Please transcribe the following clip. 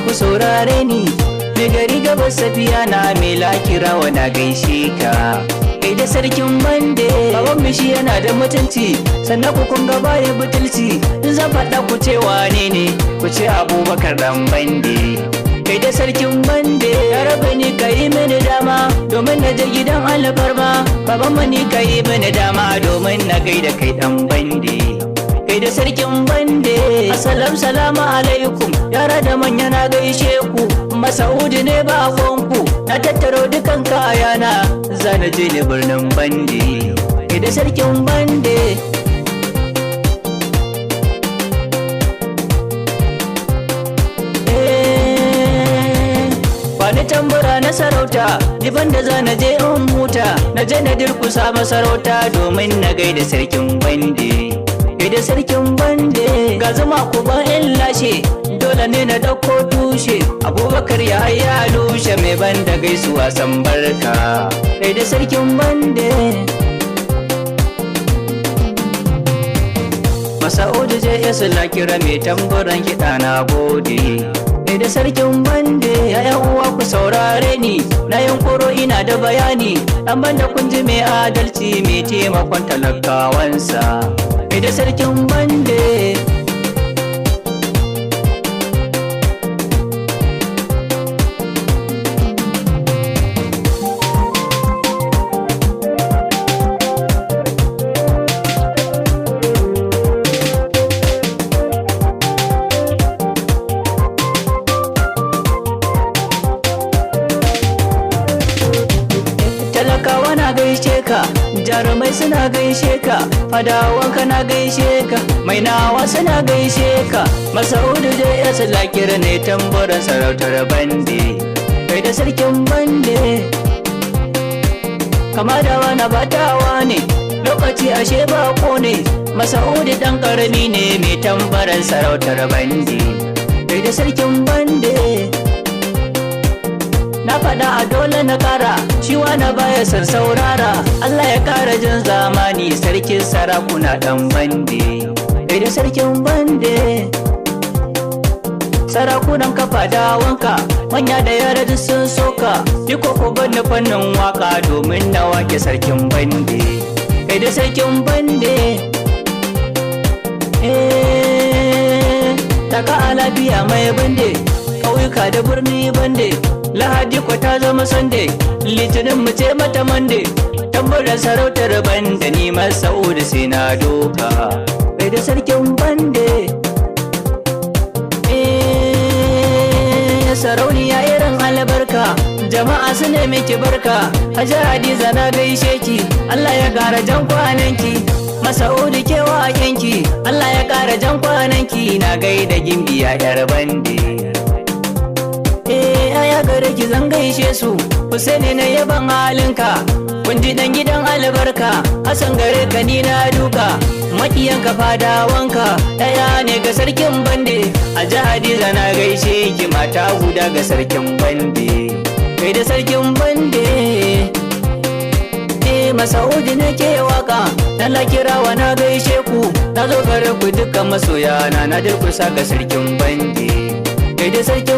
ku saurare ni. Mai gari gabas safiya na mai lakirawa na gaishe ka. Kai da sarkin bande, baban bishi yana da mutunci, sannan ku kun gaba ya butulci. In zan faɗa ku ce wane ne, ku ce Abubakar dan bande. Kai da sarkin bande, ya rabe ni ka yi mini dama domin na je gidan alfarma. Baban mu ni ka yi mini dama domin na gaida kai dan bande. Kai da sarkin bande, assalam salamu alaikum, yara da manya na gaishe ku. Masa'udu ne bakonku, na tattaro dukan kayana, zana je ni birnin bande. Kai da sarkin bande. Bani tambura na sarauta, ni banda za na je in huta, na je na dirkusa masarauta domin na gaida sarkin bande. Gaida sarkin bande, ga zuma ku ba in lashe, dole ne na dauko tushe. Abubakar ya lushe mai banda gaisuwa san barka. Gaida sarkin bande. Masa'udu je ya kira mai tamburan kiɗa na gode. Da sarkin bande, ya uwa ku saurare ni, na yunkuro ina da bayani. An banda kun ji mai adalci mai taimakon talakawansa. Da sarkin bande. Talakawa na gaishe ka, jarumai suna gaishe ka, fadawanka na gaishe ka, mai nawa suna gaishe ka. Masa'udu je ya salakira ne tamburan sarautar bande. Kai da sarkin bande, kama da wani batawa ne, lokaci ashe bako ne. Masa'udu dan karami ne mai tambaran sarautar bande. Kai da sarkin bande. Na faɗa a dole na ƙara, shi na baya san saurara. Allah ya ƙara jin zamani, sarkin sarakuna ɗan bande. Kai da sarkin bande. Sarakunan kafa da wanka, manya da yara duk sun soka. Diko ku gani fannin waka domin na wake sarkin bande. Kai da sarkin bande. Taka a lafiya mai bande, ƙauyuka da birni bande. Lahadi ko ta zama sande, litinin mu ce mata mande. Tambarar sarautar bande, ni Masa'udu sai na doka. Kai da sarkin bande. Sarauniya irin albarka, jama'a su ne miki barka. Hajji Hadiza na gaishe ki, Allah ya ƙara jan kwananki. Masa'udu kewa yanki, Allah ya ƙara jan kwananki. Na gaida gimbiya yar bande. Ya gare ki zan gaishe su, Husaini na yaban halinka. Kun ji dan gidan albarka, Hassan gare ka ni na duka. Makiyanka fadawanka, ɗaya ne ga sarkin bande. A Hadiza na gaishe ki, mata guda ga sarkin bande. Kai da sarkin bande. Masa'udu ne ke waka, na lakirawa na gaishe ku. Na zo gare ku dukkan masoyana, na durkusa ga sarkin bande. Kai da sarkin